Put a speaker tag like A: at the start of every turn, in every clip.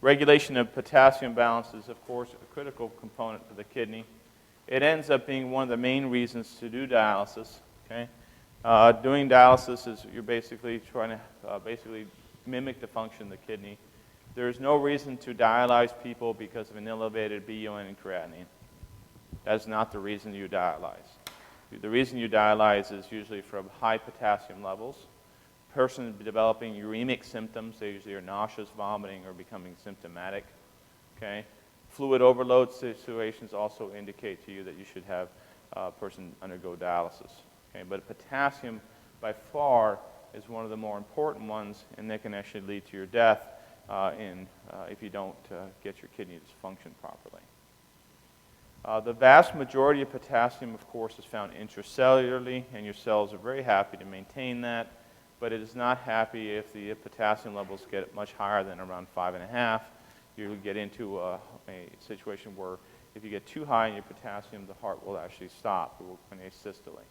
A: Regulation of potassium balance is, of course, a critical component for the kidney. It ends up being one of the main reasons to do dialysis. Okay? Doing dialysis is you're basically trying to basically mimic the function of the kidney. There is no reason to dialyze people because of an elevated BUN and creatinine. That's not the reason you dialyze. The reason you dialyze is usually from high potassium levels. Person developing uremic symptoms, they usually are nauseous, vomiting, or becoming symptomatic. Okay? Fluid overload situations also indicate to you that you should have a person undergo dialysis. Okay? But potassium, by far, is one of the more important ones, and that can actually lead to your death if you don't get your kidney to function properly. The vast majority of potassium, of course, is found intracellularly, and your cells are very happy to maintain that, but it is not happy if the potassium levels get much higher than around 5.5. You get into a situation where if you get too high in your potassium, the heart will actually stop. It will go in asystole,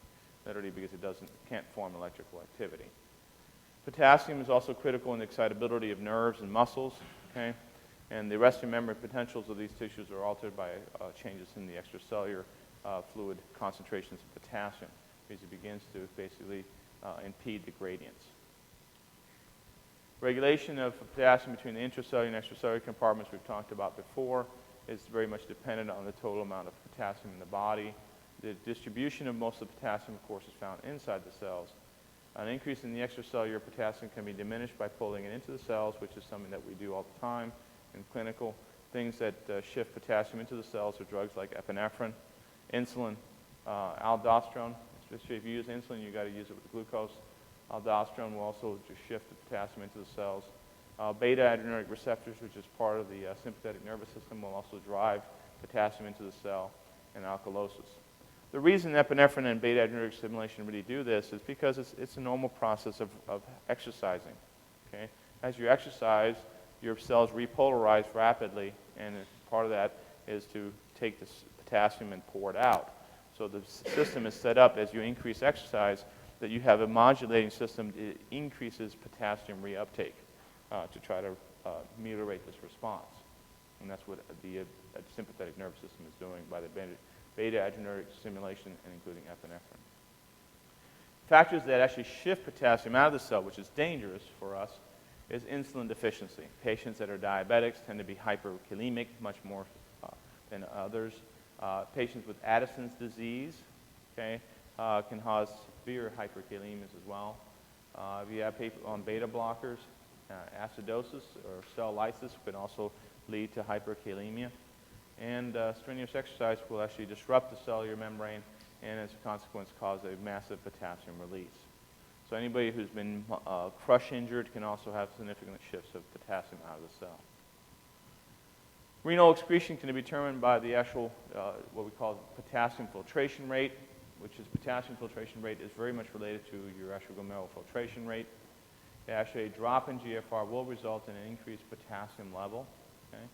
A: literally because it can't form electrical activity. Potassium is also critical in the excitability of nerves and muscles. Okay? And the resting membrane potentials of these tissues are altered by changes in the extracellular fluid concentrations of potassium, because it begins to basically impede the gradients. Regulation of potassium between the intracellular and extracellular compartments we've talked about before is very much dependent on the total amount of potassium in the body. The distribution of most of the potassium, of course, is found inside the cells. An increase in the extracellular potassium can be diminished by pulling it into the cells, which is something that we do all the time in clinical. Things that shift potassium into the cells are drugs like epinephrine, insulin, aldosterone. Especially if you use insulin, you've got to use it with glucose. Aldosterone will also just shift the potassium into the cells. Beta-adrenergic receptors, which is part of the sympathetic nervous system, will also drive potassium into the cell, and alkalosis. The reason epinephrine and beta-adrenergic stimulation really do this is because it's a normal process of exercising. Okay? As you exercise, your cells repolarize rapidly, and part of that is to take this potassium and pour it out. So the system is set up as you increase exercise that you have a modulating system that increases potassium reuptake to try to ameliorate this response. And that's what the sympathetic nervous system is doing by the beta-adrenergic stimulation and including epinephrine. Factors that actually shift potassium out of the cell, which is dangerous for us, is insulin deficiency. Patients that are diabetics tend to be hyperkalemic much more than others. Patients with Addison's disease, okay, can cause severe hyperkalemias as well. If you have people on beta blockers, acidosis or cell lysis can also lead to hyperkalemia. And strenuous exercise will actually disrupt the cellular membrane and as a consequence cause a massive potassium release. So anybody who's been crush injured can also have significant shifts of potassium out of the cell. Renal excretion can be determined by the actual, what we call potassium filtration rate, which is potassium filtration rate is very much related to your actual glomerular filtration rate. Actually, a drop in GFR will result in an increased potassium level. Okay?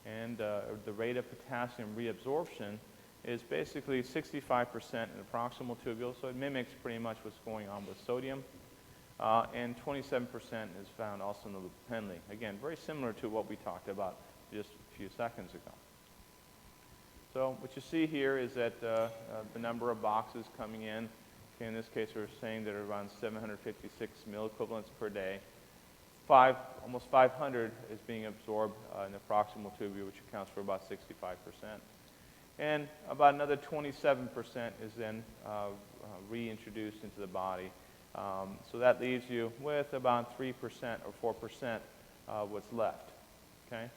A: And the rate of potassium reabsorption is basically 65% in the proximal tubule, so it mimics pretty much what's going on with sodium. And 27% is found also in the loop of Henle. Again, very similar to what we talked about just a few seconds ago. So what you see here is that the number of boxes coming in. Okay, in this case, we're saying that around 756 milliequivalents per day. Almost 500 is being absorbed in the proximal tubule, which accounts for about 65%. And about another 27% is then reintroduced into the body. So that leaves you with about 3% or 4% what's left. Okay?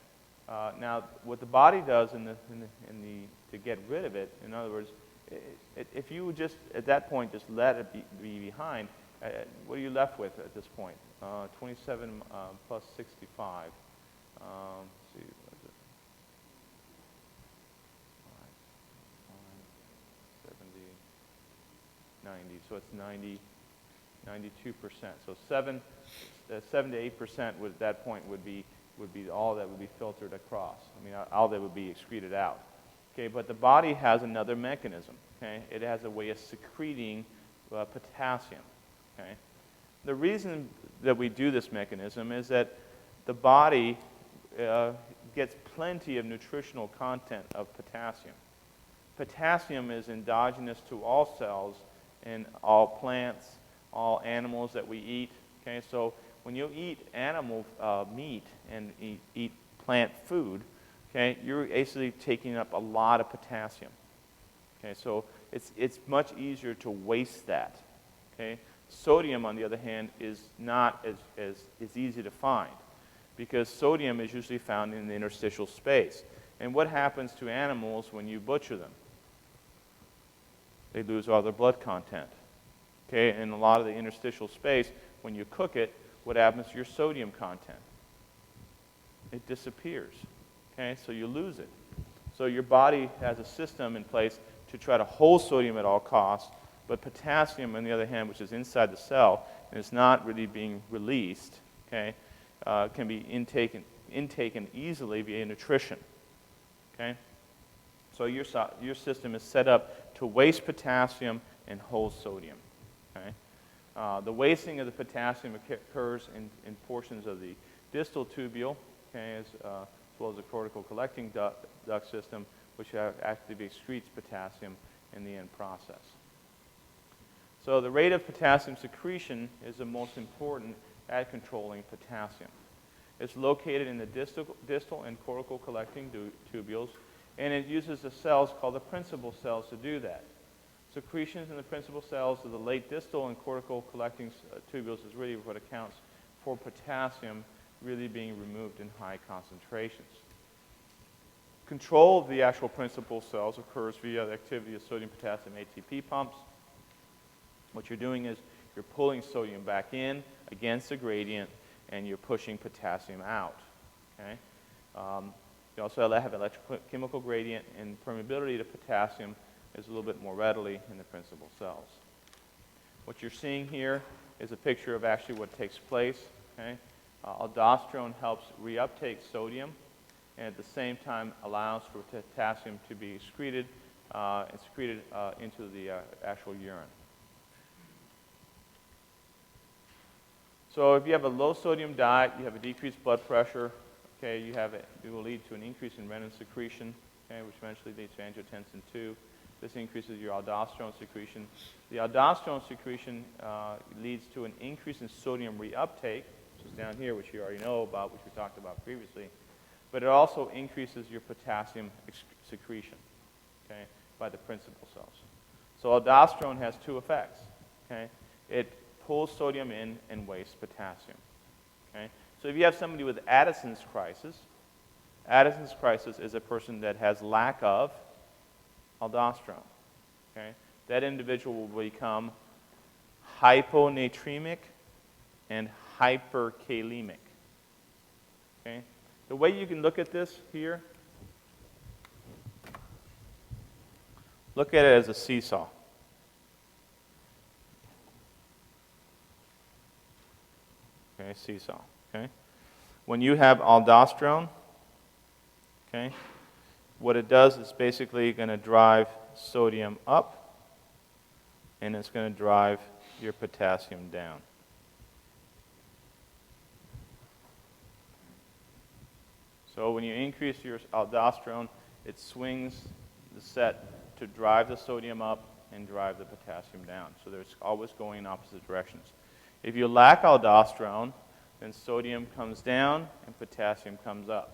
A: Now, what the body does to get rid of it, in other words, if you just at that point just let it be behind, what are you left with at this point? 27 plus 65. Let's see, what is it? 70, 90. So it's 92%. So 7 to 8% at that point would be all that would be filtered across. I mean, all that would be excreted out. Okay, but the body has another mechanism. Okay, it has a way of secreting potassium. Okay, the reason that we do this mechanism is that the body gets plenty of nutritional content of potassium. Potassium is endogenous to all cells in all plants, all animals that we eat. Okay, so when you eat animal meat and eat plant food, okay, you're basically taking up a lot of potassium. Okay, so it's much easier to waste that. Okay, sodium, on the other hand, is not as easy to find, because sodium is usually found in the interstitial space. And what happens to animals when you butcher them? They lose all their blood content. Okay, and a lot of the interstitial space, when you cook it, what happens to your sodium content? It disappears. Okay, so you lose it. So your body has a system in place to try to hold sodium at all costs, but potassium, on the other hand, which is inside the cell and is not really being released, okay, can be intaken easily via nutrition. Okay, so your system is set up to waste potassium and hold sodium. Okay, the wasting of the potassium occurs in portions of the distal tubule, okay, as well as the cortical collecting duct system, which actively excretes potassium in the end process. So the rate of potassium secretion is the most important at controlling potassium. It's located in the distal and cortical collecting tubules, and it uses the cells called the principal cells to do that. Secretions in the principal cells of the late distal and cortical collecting tubules is really what accounts for potassium really being removed in high concentrations. Control of the actual principal cells occurs via the activity of sodium-potassium ATP pumps. What you're doing is you're pulling sodium back in against the gradient, and you're pushing potassium out. Okay? You also have electrochemical gradient, and permeability to potassium is a little bit more readily in the principal cells. What you're seeing here is a picture of actually what takes place. Okay? Aldosterone helps reuptake sodium, and at the same time allows for potassium to be excreted into the actual urine. So if you have a low sodium diet, you have a decreased blood pressure, okay, it will lead to an increase in renin secretion, okay, which eventually leads to angiotensin II. This increases your aldosterone secretion. The aldosterone secretion leads to an increase in sodium reuptake, which is down here, which you already know about, which we talked about previously. But it also increases your potassium secretion, okay, by the principal cells. So aldosterone has two effects. Okay? It pulls sodium in and wastes potassium. Okay? So if you have somebody with Addison's crisis is a person that has lack of aldosterone. Okay? That individual will become hyponatremic and hyperkalemic. Okay? The way you can look at this here, look at it as a seesaw. Okay, seesaw. Okay? When you have aldosterone, okay, what it does is basically going to drive sodium up, and it's going to drive your potassium down. So when you increase your aldosterone, it swings the set to drive the sodium up and drive the potassium down. So there's always going in opposite directions. If you lack aldosterone, then sodium comes down and potassium comes up.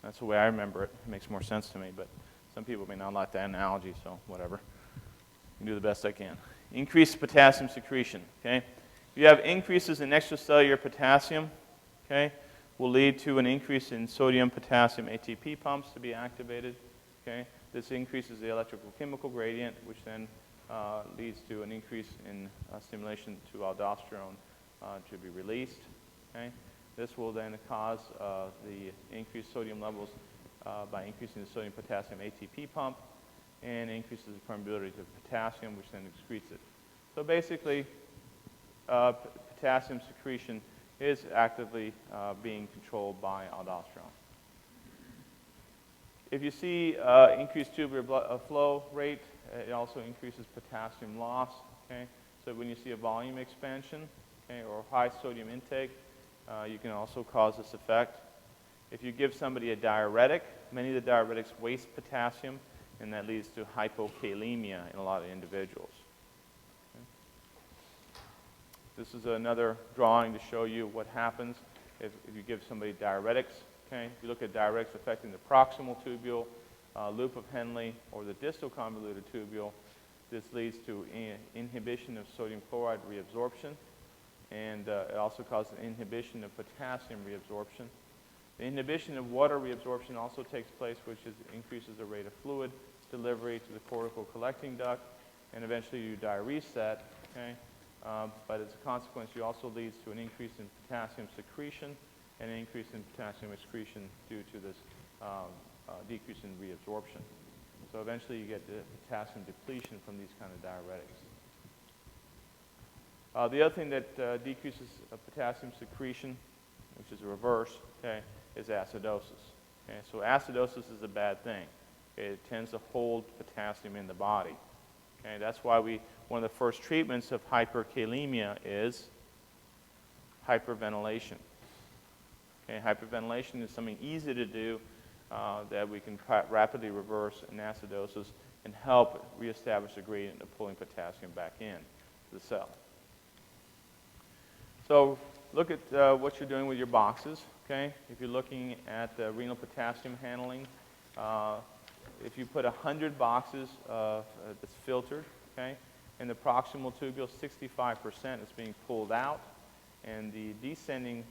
A: That's the way I remember it. It makes more sense to me, but some people may not like that analogy, so whatever. I can do the best I can. Increased potassium secretion. Okay? If you have increases in extracellular potassium, okay, will lead to an increase in sodium-potassium ATP pumps to be activated. Okay? This increases the electrical chemical gradient, which then leads to an increase in stimulation to aldosterone to be released. Okay? This will then cause the increased sodium levels by increasing the sodium-potassium ATP pump, and increases the permeability to potassium, which then excretes it. So basically, potassium secretion is actively being controlled by aldosterone. If you see increased tubular blood flow rate, it also increases potassium loss. Okay? So when you see a volume expansion, okay, or high sodium intake, you can also cause this effect. If you give somebody a diuretic, many of the diuretics waste potassium, and that leads to hypokalemia in a lot of individuals. This is another drawing to show you what happens if you give somebody diuretics. Okay? If you look at diuretics affecting the proximal tubule, loop of Henle, or the distal convoluted tubule, this leads to inhibition of sodium chloride reabsorption, and it also causes inhibition of potassium reabsorption. The inhibition of water reabsorption also takes place, which increases the rate of fluid delivery to the cortical collecting duct, and eventually you diurese that. Okay? But as a consequence, it also leads to an increase in potassium secretion and an increase in potassium excretion due to this decrease in reabsorption. So eventually you get the potassium depletion from these kind of diuretics. The other thing that decreases potassium secretion, which is a reverse, okay, is acidosis. Okay? So acidosis is a bad thing. Okay? It tends to hold potassium in the body. Okay? That's why one of the first treatments of hyperkalemia is hyperventilation. Okay? Hyperventilation is something easy to do that we can rapidly reverse in acidosis and help reestablish the gradient of pulling potassium back in to the cell. So look at what you're doing with your boxes. Okay? If you're looking at renal potassium handling, if you put 100 boxes that's filtered, okay, in the proximal tubule, 65% is being pulled out, and the descending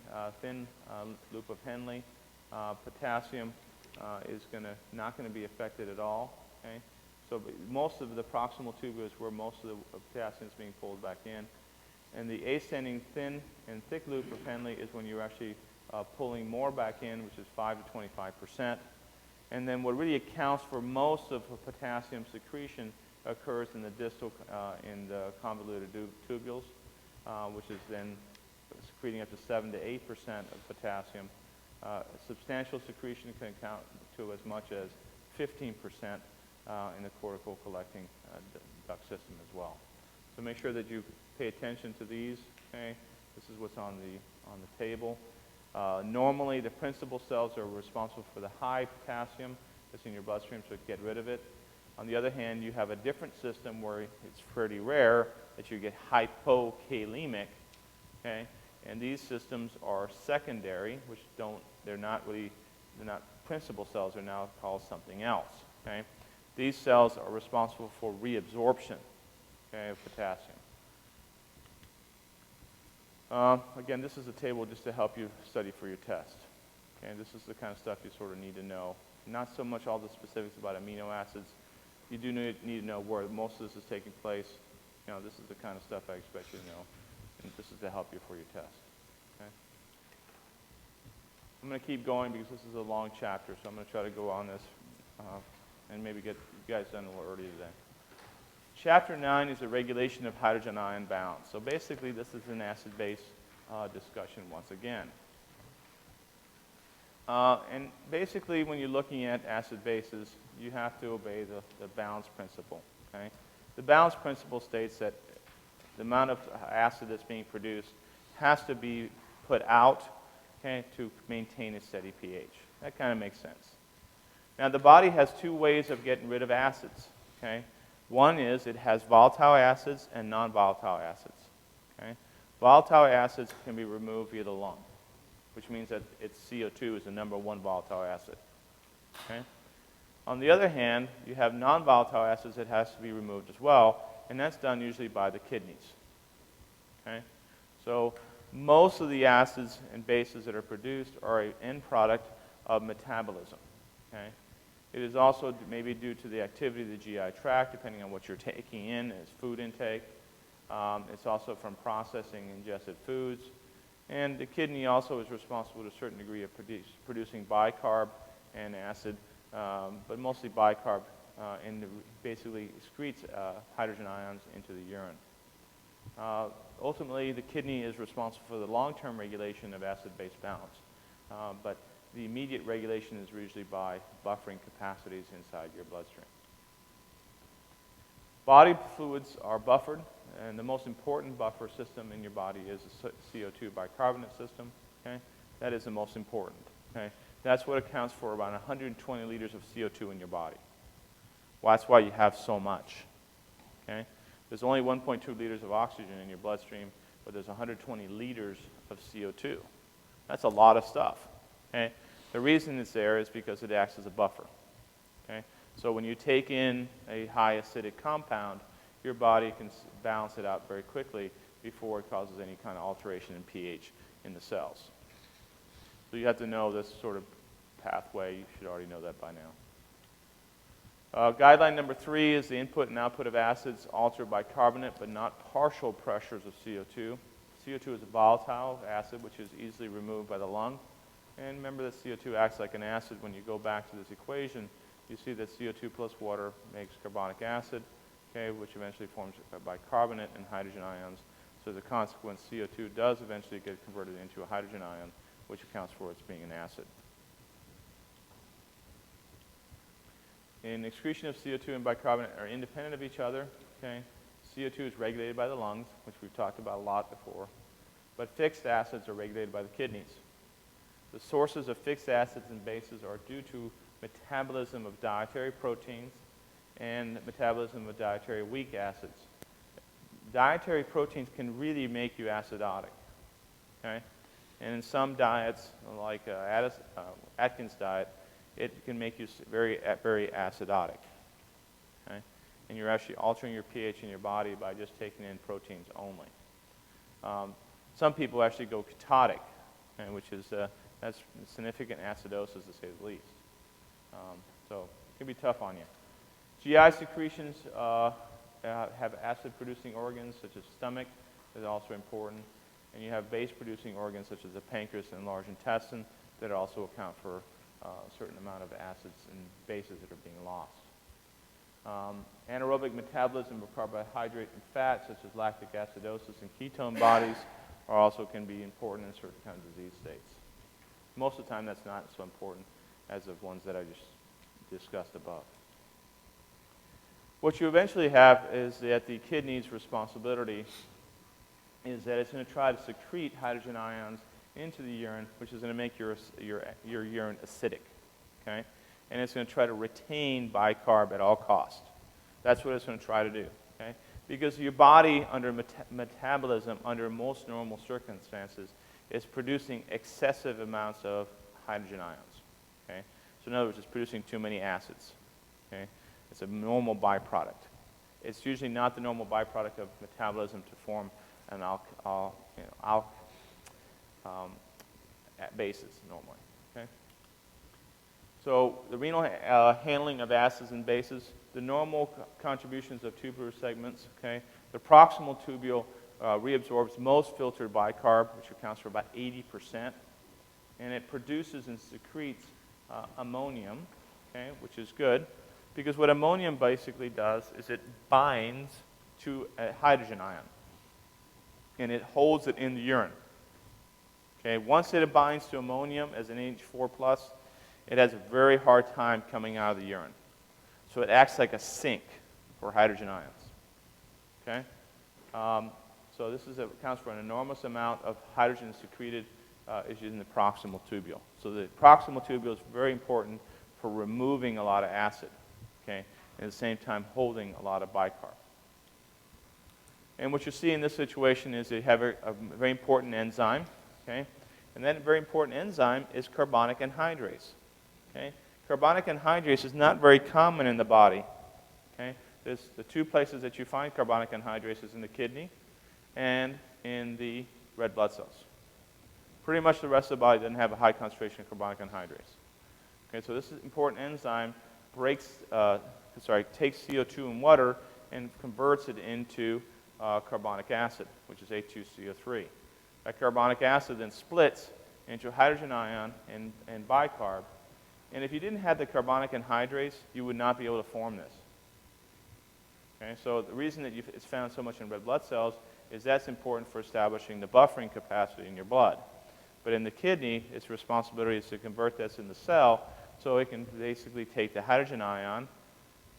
A: thin loop of Henle, potassium is not going to be affected at all. Okay? So most of the proximal tubule is where most of the potassium is being pulled back in. And the ascending thin and thick loop of Henle is when you're actually pulling more back in, which is 5 to 25%. And then what really accounts for most of the potassium secretion occurs in the distal, in the convoluted tubules, which is then secreting up to 7 to 8% of potassium. Substantial secretion can account to as much as 15% in the cortical collecting duct system as well. So make sure that you pay attention to these. Okay? This is what's on the table. Normally, the principal cells are responsible for the high potassium that's in your bloodstream, so get rid of it. On the other hand, you have a different system where it's pretty rare that you get hypokalemic. Okay? And these systems are secondary, which they're not principal cells, they're now called something else. Okay? These cells are responsible for reabsorption, okay, of potassium. Again, this is a table just to help you study for your test. Okay? This is the kind of stuff you sort of need to know. Not so much all the specifics about amino acids. You do need to know where most of this is taking place. You know, this is the kind of stuff I expect you to know. And this is to help you for your test. Okay? I'm going to keep going because this is a long chapter, so I'm going to try to go on this and maybe get you guys done a little early today. Chapter 9 is the regulation of hydrogen ion balance. So basically, this is an acid-base discussion once again. And basically, when you're looking at acid bases, you have to obey the balance principle. Okay? The balance principle states that the amount of acid that's being produced has to be put out, okay, to maintain a steady pH. That kind of makes sense. Now, the body has two ways of getting rid of acids. Okay? One is it has volatile acids and non-volatile acids. Okay? Volatile acids can be removed via the lung, which means that its CO2 is the #1 volatile acid. Okay? On the other hand, you have non-volatile acids that has to be removed as well, and that's done usually by the kidneys. Okay? So most of the acids and bases that are produced are an end product of metabolism. Okay? It is also maybe due to the activity of the GI tract, depending on what you're taking in as food intake. It's also from processing ingested foods. And the kidney also is responsible to a certain degree of producing bicarb and acid, but mostly bicarb, and basically excretes hydrogen ions into the urine. Ultimately, the kidney is responsible for the long-term regulation of acid-base balance, but the immediate regulation is usually by buffering capacities inside your bloodstream. Body fluids are buffered, and the most important buffer system in your body is the CO2 bicarbonate system. Okay? That is the most important. Okay? That's what accounts for about 120 liters of CO2 in your body. Well, that's why you have so much. Okay? There's only 1.2 liters of oxygen in your bloodstream, but there's 120 liters of CO2. That's a lot of stuff. Okay? The reason it's there is because it acts as a buffer. Okay? So when you take in a high acidic compound, your body can balance it out very quickly before it causes any kind of alteration in pH in the cells. So you have to know this sort of pathway. You should already know that by now. Guideline number 3 is the input and output of acids altered by carbonate but not partial pressures of CO2. CO2 is a volatile acid which is easily removed by the lung. And remember that CO2 acts like an acid. When you go back to this equation, you see that CO2 plus water makes carbonic acid, okay, which eventually forms bicarbonate and hydrogen ions. So as a consequence, CO2 does eventually get converted into a hydrogen ion, which accounts for its being an acid. And excretion of CO2 and bicarbonate are independent of each other. Okay? CO2 is regulated by the lungs, which we've talked about a lot before. But fixed acids are regulated by the kidneys. The sources of fixed acids and bases are due to metabolism of dietary proteins and metabolism of dietary weak acids. Dietary proteins can really make you acidotic. Okay? And in some diets, like Atkins' diet, it can make you very acidotic. Okay? And you're actually altering your pH in your body by just taking in proteins only. Some people actually go ketotic, okay, which is that's significant acidosis to say the least. So it can be tough on you. GI secretions have acid-producing organs such as stomach is also important. And you have base-producing organs such as the pancreas and large intestine that also account for a certain amount of acids and bases that are being lost. Anaerobic metabolism of carbohydrate and fat, such as lactic acidosis and ketone bodies, also can be important in certain kinds of disease states. Most of the time, that's not so important as of ones that I just discussed above. What you eventually have is that the kidney's responsibility is that it's going to try to secrete hydrogen ions into the urine, which is going to make your urine acidic, okay? And it's going to try to retain bicarb at all costs. That's what it's going to try to do, okay? Because your body, under metabolism, under most normal circumstances, is producing excessive amounts of hydrogen ions, okay? So in other words, it's producing too many acids, okay? It's a normal byproduct. It's usually not the normal byproduct of metabolism to form an bases normally. Okay? So the renal handling of acids and bases, the normal contributions of tubular segments. Okay? The proximal tubule reabsorbs most filtered bicarb, which accounts for about 80%, and it produces and secretes ammonium, okay, which is good, because what ammonium basically does is it binds to a hydrogen ion, and it holds it in the urine. Okay, once it binds to ammonium as an NH4+, it has a very hard time coming out of the urine. So it acts like a sink for hydrogen ions. Okay? So this accounts for an enormous amount of hydrogen secreted is in the proximal tubule. So the proximal tubule is very important for removing a lot of acid, okay, and at the same time holding a lot of bicarb. And what you see in this situation is you have a very important enzyme, okay, and that very important enzyme is carbonic anhydrase. Okay? Carbonic anhydrase is not very common in the body. Okay? There's the two places that you find carbonic anhydrase is in the kidney and in the red blood cells. Pretty much the rest of the body doesn't have a high concentration of carbonic anhydrase. Okay, so this important enzyme takes CO2 and water and converts it into carbonic acid, which is H2CO3. That carbonic acid then splits into a hydrogen ion and bicarb. And if you didn't have the carbonic anhydrase, you would not be able to form this. Okay, so the reason that it's found so much in red blood cells is that's important for establishing the buffering capacity in your blood. But in the kidney, its responsibility is to convert this in the cell so it can basically take the hydrogen ion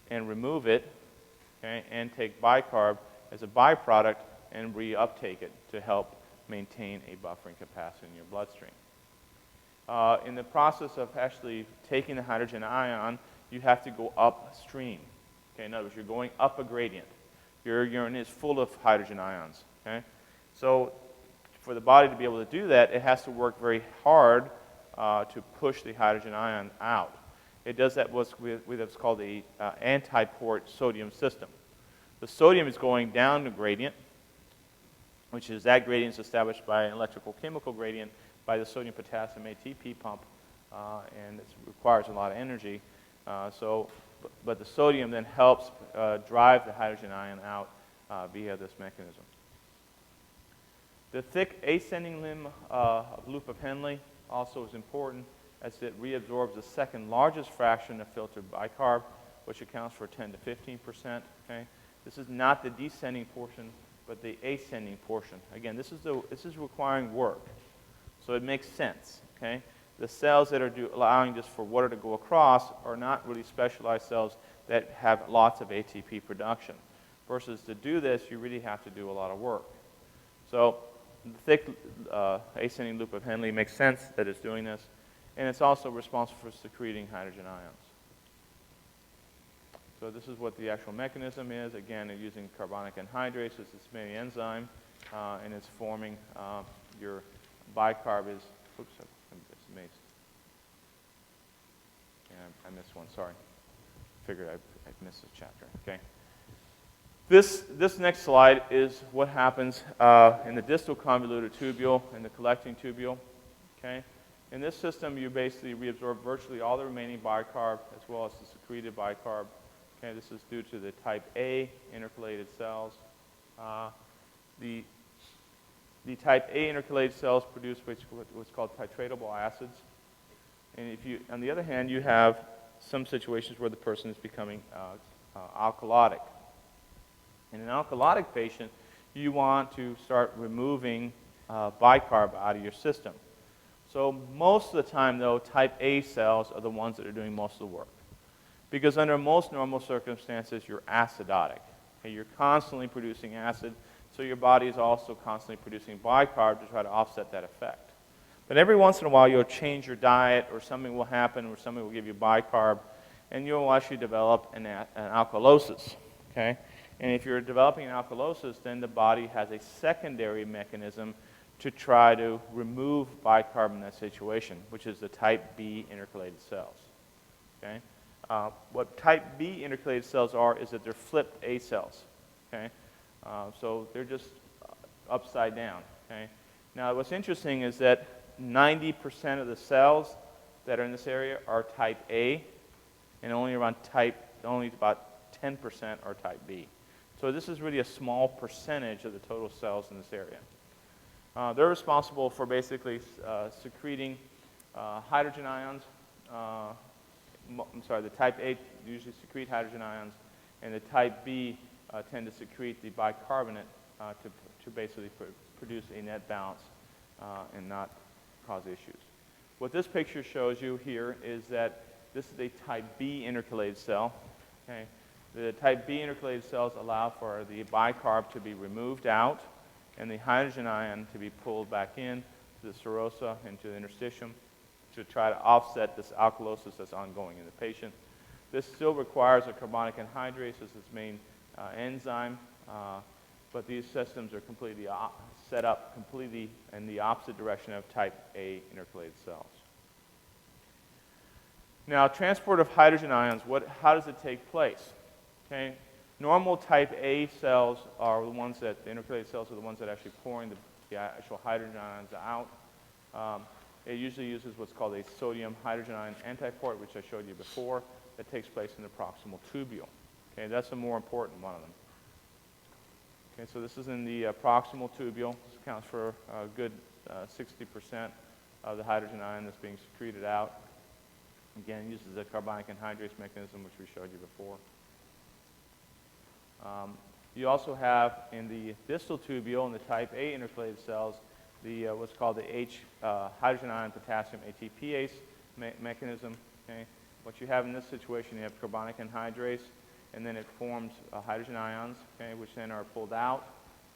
A: and remove it, okay, and take bicarb as a byproduct and reuptake it to help maintain a buffering capacity in your bloodstream. In the process of actually taking the hydrogen ion, you have to go upstream. Okay, in other words, you're going up a gradient. Your urine is full of hydrogen ions. Okay, so for the body to be able to do that, it has to work very hard to push the hydrogen ion out. It does that with what's called the antiport sodium system. The sodium is going down the gradient, which is that gradient is established by an electrical chemical gradient by the sodium potassium ATP pump, and it requires a lot of energy. But the sodium then helps drive the hydrogen ion out via this mechanism. The thick ascending limb loop of Henle also is important, as it reabsorbs the second largest fraction of filtered bicarb, which accounts for 10 to 15%. Okay? This is not the descending portion, but the ascending portion. Again, this is requiring work, so it makes sense. Okay? The cells that are allowing just for water to go across are not really specialized cells that have lots of ATP production. Versus to do this, you really have to do a lot of work. So the thick ascending loop of Henle makes sense that it's doing this, and it's also responsible for secreting hydrogen ions. So this is what the actual mechanism is. Again, using carbonic anhydrase as this main enzyme, and it's forming your bicarb is, oops, I missed. Yeah, I missed one, sorry. Figured I missed this chapter, okay. This next slide is what happens in the distal convoluted tubule and the collecting tubule, okay. In this system, you basically reabsorb virtually all the remaining bicarb as well as the secreted bicarb. Okay, this is due to the type A intercalated cells. The type A intercalated cells produce what's called titratable acids. And if you, on the other hand, you have some situations where the person is becoming alkalotic. In an alkalotic patient, you want to start removing bicarb out of your system. So most of the time, though, type A cells are the ones that are doing most of the work. Because under most normal circumstances, you're acidotic. Okay, you're constantly producing acid, so your body is also constantly producing bicarb to try to offset that effect. But every once in a while, you'll change your diet, or something will happen where somebody will give you bicarb, and you'll actually develop an alkalosis. Okay? And if you're developing an alkalosis, then the body has a secondary mechanism to try to remove bicarb in that situation, which is the type B intercalated cells. Okay? What type B intercalated cells are is that they're flipped A cells. Okay? So they're just upside down. Okay? Now, what's interesting is that 90% of the cells that are in this area are type A, and only about 10% are type B. So this is really a small percentage of the total cells in this area. They're responsible for basically secreting hydrogen ions. The type A usually secrete hydrogen ions, and the type B tend to secrete the bicarbonate to basically produce a net balance and not cause issues. What this picture shows you here is that this is a type B intercalated cell. Okay? The type B intercalated cells allow for the bicarb to be removed out and the hydrogen ion to be pulled back in to the serosa and to the interstitium to try to offset this alkalosis that's ongoing in the patient. This still requires a carbonic anhydrase as its main enzyme, but these systems are completely set up completely in the opposite direction of type A intercalated cells. Now, transport of hydrogen ions, how does it take place? Okay, normal type A cells are the ones that, the intercalated cells are the ones that are actually pouring the actual hydrogen ions out. It usually uses what's called a sodium hydrogen ion antiport, which I showed you before, that takes place in the proximal tubule. Okay, that's the more important one of them. Okay, so this is in the proximal tubule. This accounts for a good 60% of the hydrogen ion that's being secreted out. Again, it uses the carbonic anhydrase mechanism, which we showed you before. You also have in the distal tubule in the type A intercalated cells what's called the hydrogen ion potassium ATPase mechanism. Okay? What you have in this situation, you have carbonic anhydrase, and then it forms hydrogen ions, okay, which then are pulled out,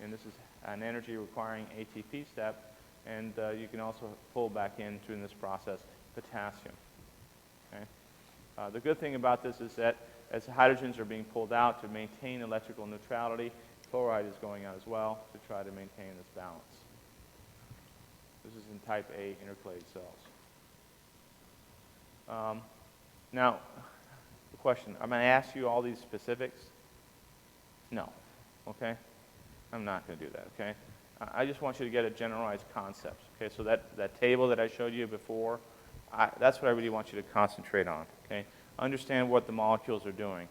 A: and this is an energy requiring ATP step. And you can also pull back in during this process potassium. Okay? The good thing about this is that as hydrogens are being pulled out to maintain electrical neutrality, chloride is going out as well to try to maintain this balance. This is in type A intercalated cells. Now, the question, am I going to ask you all these specifics? No. Okay? I'm not going to do that, okay? I just want you to get a generalized concept. Okay, so that table that I showed you before, that's what I really want you to concentrate on. Okay, understand what the molecules are doing.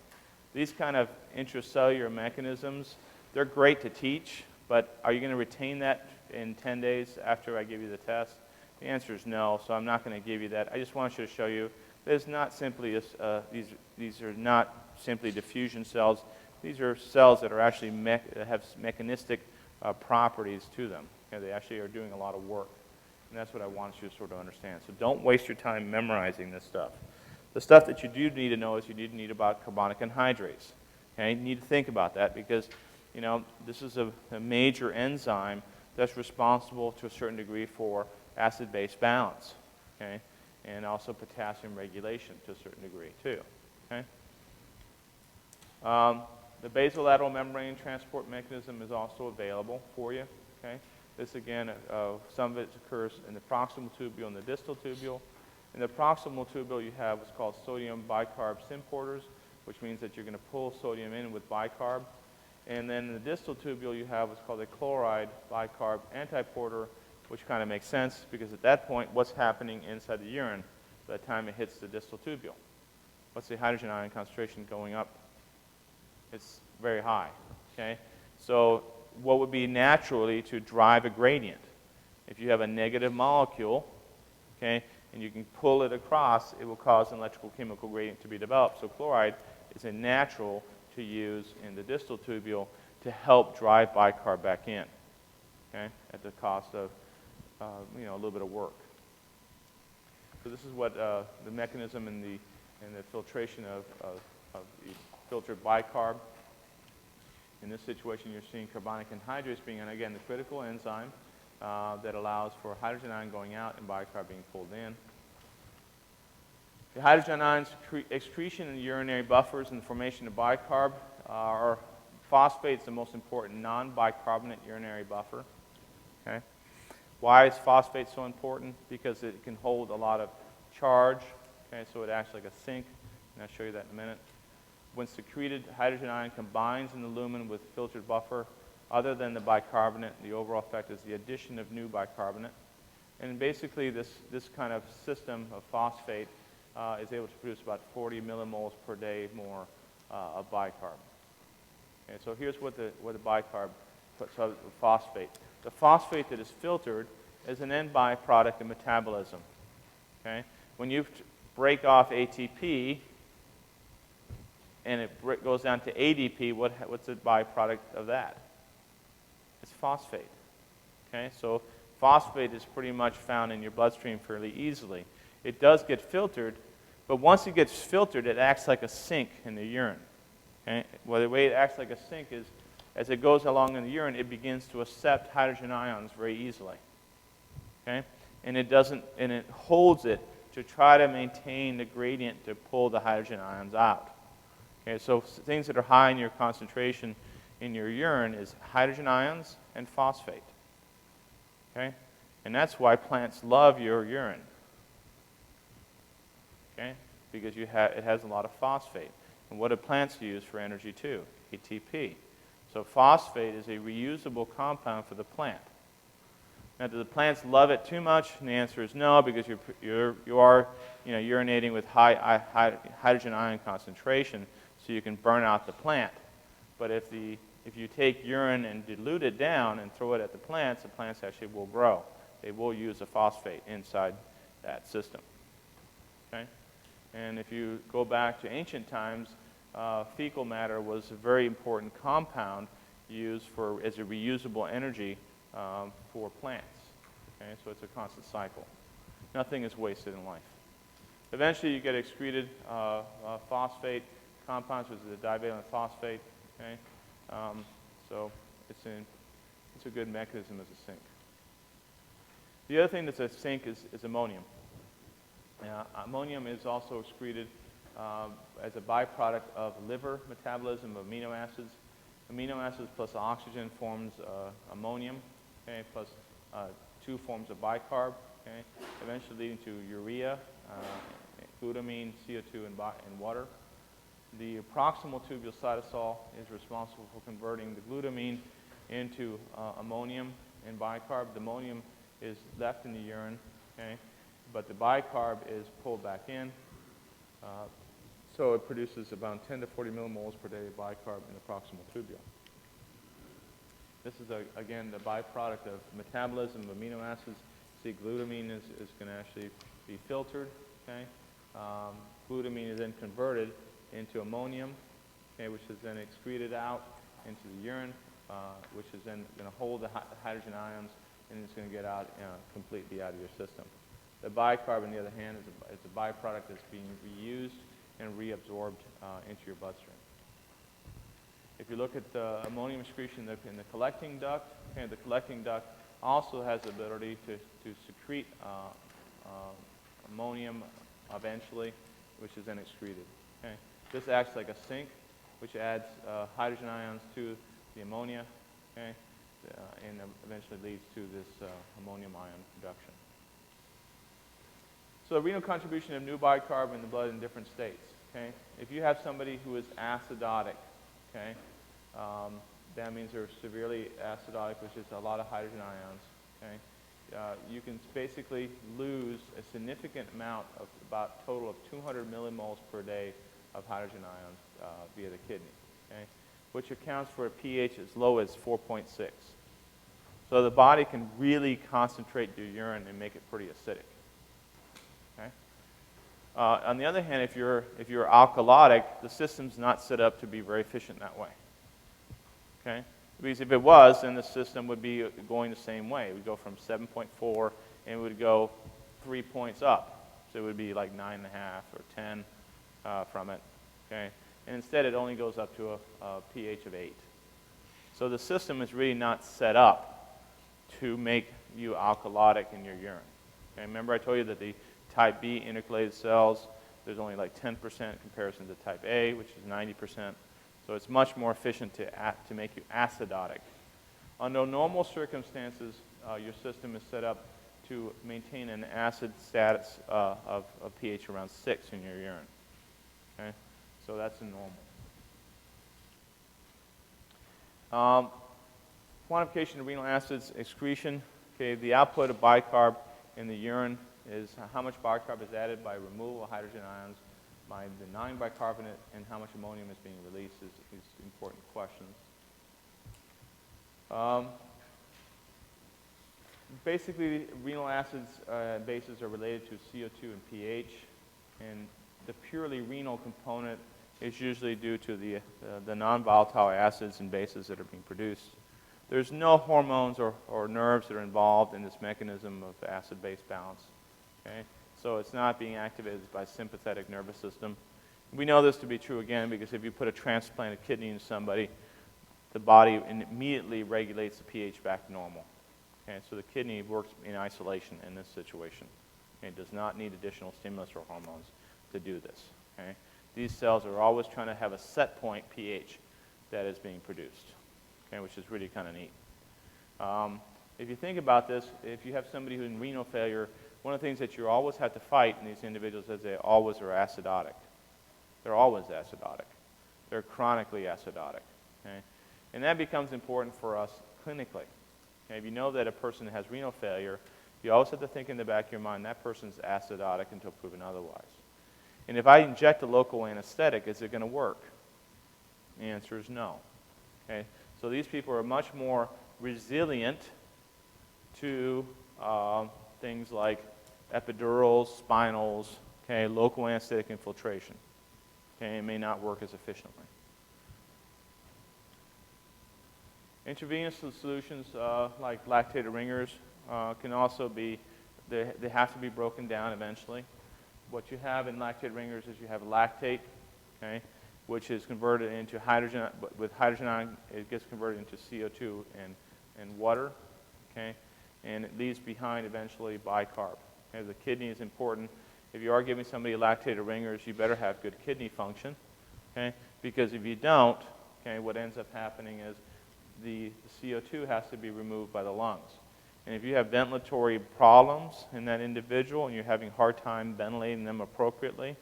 A: These kind of intracellular mechanisms, they're great to teach, but are you going to retain that in 10 days after I give you the test? The answer is no, so I'm not going to give you that. I just want you to show you that it's not simply these are not simply diffusion cells. These are cells that are actually have mechanistic properties to them. Okay, they actually are doing a lot of work. And that's what I want you to sort of understand. So don't waste your time memorizing this stuff. The stuff that you do need to know is you need about carbonic anhydrase. Okay, you need to think about that because, you know, this is a major enzyme that's responsible to a certain degree for acid-base balance. Okay, and also potassium regulation to a certain degree too. Okay. The basolateral membrane transport mechanism is also available for you. Okay? This again, some of it occurs in the proximal tubule and the distal tubule. In the proximal tubule, you have what's called sodium bicarb symporters, which means that you're going to pull sodium in with bicarb. And then in the distal tubule, you have what's called a chloride bicarb antiporter, which kind of makes sense because at that point, what's happening inside the urine by the time it hits the distal tubule? What's the hydrogen ion concentration going up? It's very high, okay? So what would be naturally to drive a gradient? If you have a negative molecule, okay, and you can pull it across, it will cause an electrical chemical gradient to be developed. So chloride is a natural to use in the distal tubule to help drive bicarb back in, okay, at the cost of, you know, a little bit of work. So this is what the mechanism in the filtration of the filtered bicarb. In this situation, you're seeing carbonic anhydrase being, and again, the critical enzyme that allows for hydrogen ion going out and bicarb being pulled in. The hydrogen ions excretion in the urinary buffers and the formation of bicarb are phosphate is the most important non-bicarbonate urinary buffer. Okay. Why is phosphate so important? Because it can hold a lot of charge. Okay, so it acts like a sink, and I'll show you that in a minute. When secreted, hydrogen ion combines in the lumen with filtered buffer. Other than the bicarbonate, the overall effect is the addition of new bicarbonate. And basically, this kind of system of phosphate is able to produce about 40 millimoles per day more of bicarb. Okay, so here's what the bicarb puts out, the phosphate. The phosphate that is filtered is an end byproduct of metabolism. Okay? When you break off ATP, and it goes down to ADP, what's the byproduct of that? It's phosphate. Okay, so phosphate is pretty much found in your bloodstream fairly easily. It does get filtered, but once it gets filtered, it acts like a sink in the urine. Okay? Well, the way it acts like a sink is, as it goes along in the urine, it begins to accept hydrogen ions very easily. Okay, and it holds it to try to maintain the gradient to pull the hydrogen ions out. Okay, so things that are high in your concentration in your urine is hydrogen ions and phosphate. Okay? And that's why plants love your urine. Okay? Because it has a lot of phosphate. And what do plants use for energy too? ATP. So phosphate is a reusable compound for the plant. Now, do the plants love it too much? And the answer is no, because you are urinating with high hydrogen ion concentration, so you can burn out the plant. But if you take urine and dilute it down and throw it at the plants actually will grow. They will use a phosphate inside that system. Okay? And if you go back to ancient times, fecal matter was a very important compound used as a reusable energy for plants. Okay? So it's a constant cycle. Nothing is wasted in life. Eventually you get excreted phosphate compounds, which is a divalent phosphate. Okay? So it's a good mechanism as a sink. The other thing that's a sink is ammonium. Ammonium is also excreted as a byproduct of liver metabolism of amino acids. Amino acids plus oxygen forms ammonium, okay, plus two forms of bicarb, okay, eventually leading to urea, glutamine, CO2, and water. The proximal tubule cytosol is responsible for converting the glutamine into ammonium and bicarb. The ammonium is left in the urine, okay, but the bicarb is pulled back in. So it produces about 10 to 40 millimoles per day of bicarb in the proximal tubule. This is, again, the byproduct of metabolism of amino acids. See, glutamine is going to actually be filtered, okay? Glutamine is then converted into ammonium, okay, which is then excreted out into the urine, which is then going to hold the hydrogen ions, and it's going to get out completely out of your system. The bicarb, on the other hand, is a byproduct that's being reused and reabsorbed into your bloodstream. If you look at the ammonium excretion in the collecting duct, okay, the collecting duct also has the ability to secrete ammonium eventually, which is then excreted. Okay. This acts like a sink, which adds hydrogen ions to the ammonia, okay, and eventually leads to this ammonium ion production. So renal contribution of new bicarb in the blood in different states. Okay? If you have somebody who is acidotic, okay, that means they're severely acidotic, which is a lot of hydrogen ions. Okay? You can basically lose a significant amount of about total of 200 millimoles per day of hydrogen ions via the kidney, okay, which accounts for a pH as low as 4.6. So the body can really concentrate your urine and make it pretty acidic. Okay? On the other hand, if you're alkalotic, the system's not set up to be very efficient that way. Okay? Because if it was, then the system would be going the same way. It would go from 7.4 and it would go 3 points up. So it would be like 9.5 or 10 from it. Okay? And instead, it only goes up to a pH of 8. So the system is really not set up to make you alkalotic in your urine. Okay? Remember I told you that the type B intercalated cells, there's only like 10% in comparison to type A, which is 90%. So it's much more efficient to make you acidotic. Under normal circumstances, your system is set up to maintain an acid status of pH around 6 in your urine. Okay? So that's the normal. Quantification of renal acids excretion. Okay, the output of bicarb in the urine is how much bicarb is added by removal of hydrogen ions by the non-bicarbonate, and how much ammonium is being released is important questions. Basically, renal acids and bases are related to CO2 and pH, and the purely renal component is usually due to the non-volatile acids and bases that are being produced. There's no hormones or nerves that are involved in this mechanism of acid-base balance. Okay? So it's not being activated by the sympathetic nervous system. We know this to be true, again, because if you put a transplanted kidney in somebody, the body immediately regulates the pH back to normal. Okay? So the kidney works in isolation in this situation. Okay? It does not need additional stimulus or hormones to do this. Okay? These cells are always trying to have a set point pH that is being produced, okay, which is really kind of neat. If you think about this, if you have somebody who's in renal failure, one of the things that you always have to fight in these individuals is they always are acidotic. They're always acidotic. They're chronically acidotic. Okay? And that becomes important for us clinically. Okay? If you know that a person has renal failure, you always have to think in the back of your mind, that person's acidotic until proven otherwise. And if I inject a local anesthetic, is it going to work? The answer is no. Okay? So these people are much more resilient to things like epidurals, spinals, okay, local anesthetic infiltration. Okay, it may not work as efficiently. Intravenous solutions like lactated ringers can also be, they have to be broken down eventually. What you have in lactated ringers is you have lactate, okay, which is converted into hydrogen. With hydrogen ion, it gets converted into CO2 and water. Okay, and it leaves behind eventually bicarb. Okay, the kidney is important. If you are giving somebody lactated ringers, you better have good kidney function, okay? Because if you don't, okay, what ends up happening is the CO2 has to be removed by the lungs. And if you have ventilatory problems in that individual and you're having a hard time ventilating them appropriately,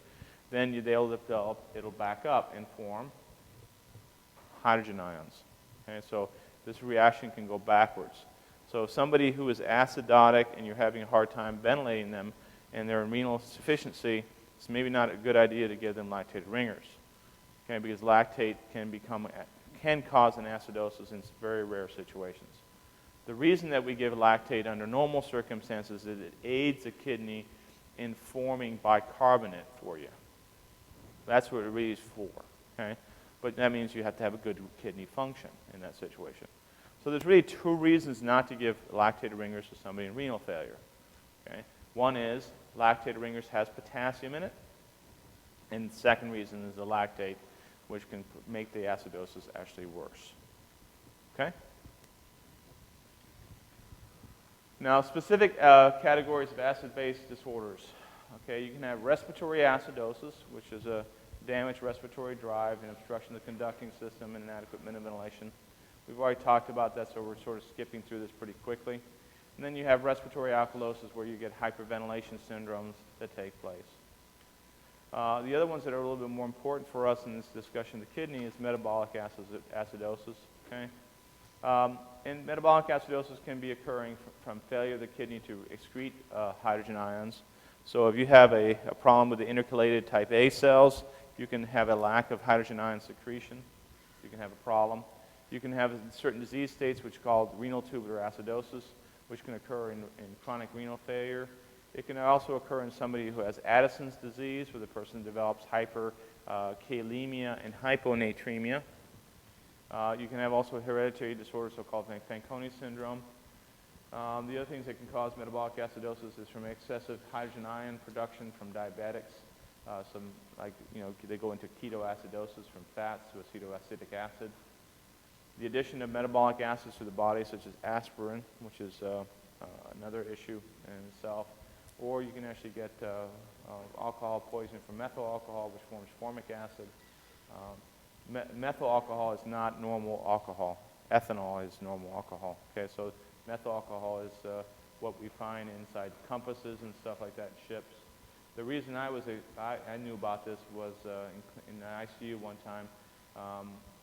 A: then it'll back up and form hydrogen ions. Okay, so this reaction can go backwards. So if somebody who is acidotic and you're having a hard time ventilating them and they're in renal insufficiency, it's maybe not a good idea to give them lactated ringers. Okay, because lactate can cause an acidosis in very rare situations. The reason that we give lactate under normal circumstances is it aids the kidney in forming bicarbonate for you. That's what it really is for. Okay? But that means you have to have a good kidney function in that situation. So there's really two reasons not to give lactated ringers to somebody in renal failure. Okay? One is lactated ringers has potassium in it, and the second reason is the lactate, which can make the acidosis actually worse. Okay? Now, specific categories of acid-base disorders. Okay, you can have respiratory acidosis, which is a damaged respiratory drive and obstruction of the conducting system and inadequate ventilation. We've already talked about that, so we're sort of skipping through this pretty quickly. And then you have respiratory alkalosis, where you get hyperventilation syndromes that take place. The other ones that are a little bit more important for us in this discussion of the kidney is metabolic acidosis. Okay? And metabolic acidosis can be occurring from failure of the kidney to excrete hydrogen ions. So if you have a problem with the intercalated type A cells, you can have a lack of hydrogen ion secretion. You can have a problem. You can have certain disease states which are called renal tubular acidosis, which can occur in chronic renal failure. It can also occur in somebody who has Addison's disease, where the person develops hyperkalemia and hyponatremia. You can have also hereditary disorders, so-called Fanconi syndrome. The other things that can cause metabolic acidosis is from excessive hydrogen ion production from diabetics. They go into ketoacidosis from fats to acetoacetic acid. The addition of metabolic acids to the body, such as aspirin, which is another issue in itself. Or you can actually get alcohol poisoning from methyl alcohol, which forms formic acid. Methyl alcohol is not normal alcohol. Ethanol is normal alcohol. Okay, so methyl alcohol is what we find inside compasses and stuff like that in ships. The reason I knew about this was in the ICU one time.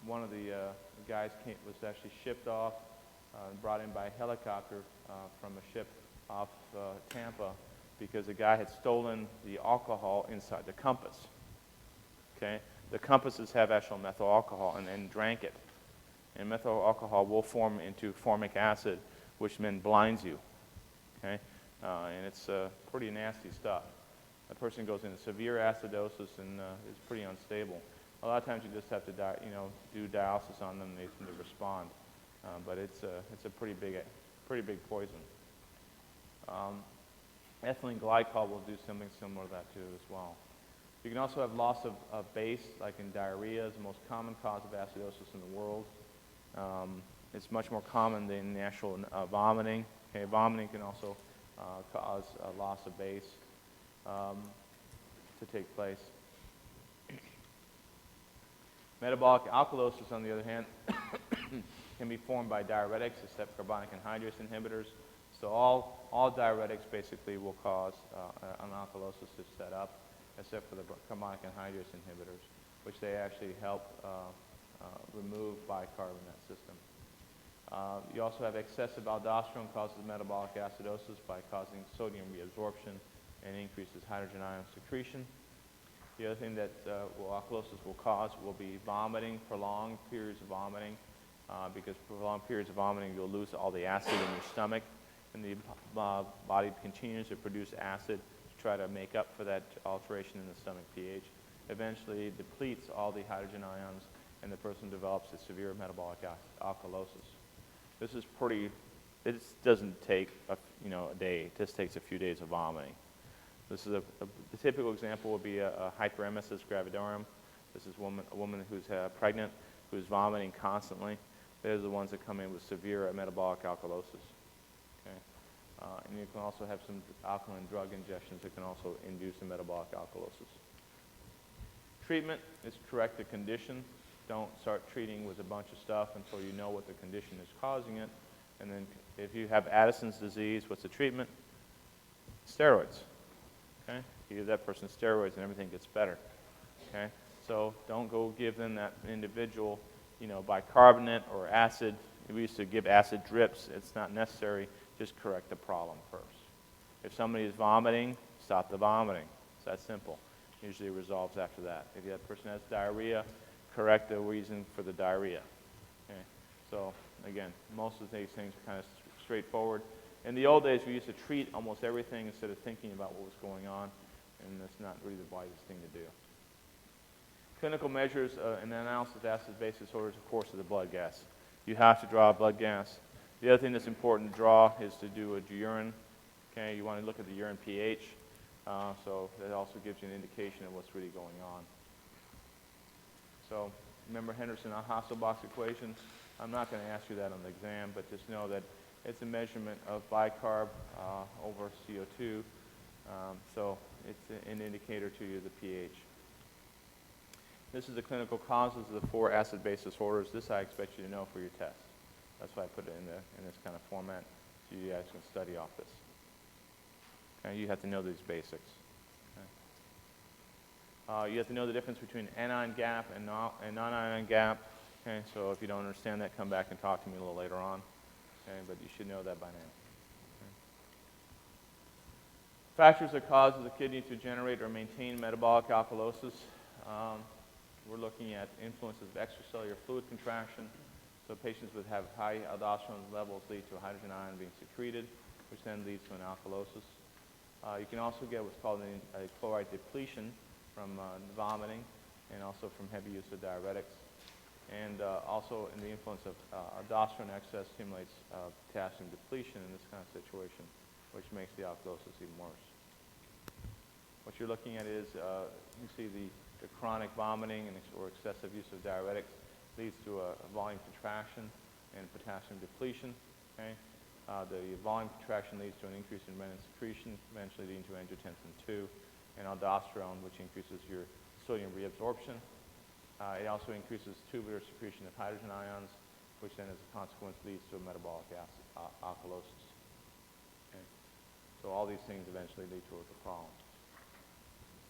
A: One of the guys was actually shipped off, brought in by helicopter from a ship off Tampa, because the guy had stolen the alcohol inside the compass. Okay, the compasses have actual methyl alcohol and then drank it, and methyl alcohol will form into formic acid, which then blinds you. Okay, and it's pretty nasty stuff. A person goes into severe acidosis and is pretty unstable. A lot of times you just have to do dialysis on them, and they tend to respond. But it's a pretty big poison. Ethylene glycol will do something similar to that too as well. You can also have loss of base, like in diarrhea, is the most common cause of acidosis in the world. It's much more common than the actual vomiting. Okay, vomiting can also cause a loss of base to take place. Metabolic alkalosis, on the other hand, can be formed by diuretics, except carbonic anhydrase inhibitors. So all diuretics basically will cause an alkalosis to set up, except for the carbonic anhydrase inhibitors, which they actually help remove bicarb in that system. You also have excessive aldosterone causes metabolic acidosis by causing sodium reabsorption and increases hydrogen ion secretion. The other thing that alkalosis will cause will be vomiting, prolonged periods of vomiting, because for prolonged periods of vomiting you'll lose all the acid in your stomach, and the body continues to produce acid to try to make up for that alteration in the stomach pH. Eventually it depletes all the hydrogen ions, and the person develops a severe metabolic alkalosis. This is it doesn't take a day, it just takes a few days of vomiting. This is the typical example would be a hyperemesis gravidarum. This is a woman who's pregnant, who's vomiting constantly. They're the ones that come in with severe metabolic alkalosis. Okay. And you can also have some alkaline drug injections that can also induce a metabolic alkalosis. Treatment is correct the condition. Don't start treating with a bunch of stuff until you know what the condition is causing it. And then if you have Addison's disease, what's the treatment? Steroids. Okay? You give that person steroids and everything gets better. Okay? So don't go give them that individual, bicarbonate or acid. We used to give acid drips. It's not necessary. Just correct the problem first. If somebody is vomiting, stop the vomiting. It's that simple. Usually it resolves after that. If that person has diarrhea, correct the reason for the diarrhea. Okay? So again, most of these things are kind of straightforward. In the old days, we used to treat almost everything instead of thinking about what was going on, and that's not really the wisest thing to do. Clinical measures in analysis of acid-base disorders, of course, is the blood gas. You have to draw blood gas. The other thing that's important to draw is to do a urine. Okay, you want to look at the urine pH, so that also gives you an indication of what's really going on. So remember Henderson-Hasselbalch equation? I'm not going to ask you that on the exam, but just know that it's a measurement of bicarb over CO2, so it's an indicator to you of the pH. This is the clinical causes of the 4 acid-base disorders. This I expect you to know for your test. That's why I put it in this kind of format, so you guys can study off this. Okay, you have to know these basics. Okay. You have to know the difference between anion gap and non-anion gap. Okay, so if you don't understand that, come back and talk to me a little later on. Okay, but you should know that by now. Okay. Factors that cause the kidney to generate or maintain metabolic alkalosis. We're looking at influences of extracellular fluid contraction. So patients with have high aldosterone levels lead to a hydrogen ion being secreted, which then leads to an alkalosis. You can also get what's called a chloride depletion from vomiting and also from heavy use of diuretics. And also in the influence of aldosterone excess stimulates potassium depletion in this kind of situation, which makes the alkalosis even worse. What you're looking at is, you see the chronic vomiting or excessive use of diuretics leads to a volume contraction and potassium depletion. Okay? The volume contraction leads to an increase in renin secretion, eventually leading to angiotensin II, and aldosterone, which increases your sodium reabsorption. It also increases tubular secretion of hydrogen ions, which then as a consequence leads to a metabolic alkalosis. Okay? So all these things eventually lead to a problem.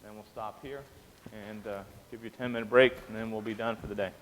A: Then we'll stop here and give you a 10-minute break, and then we'll be done for the day.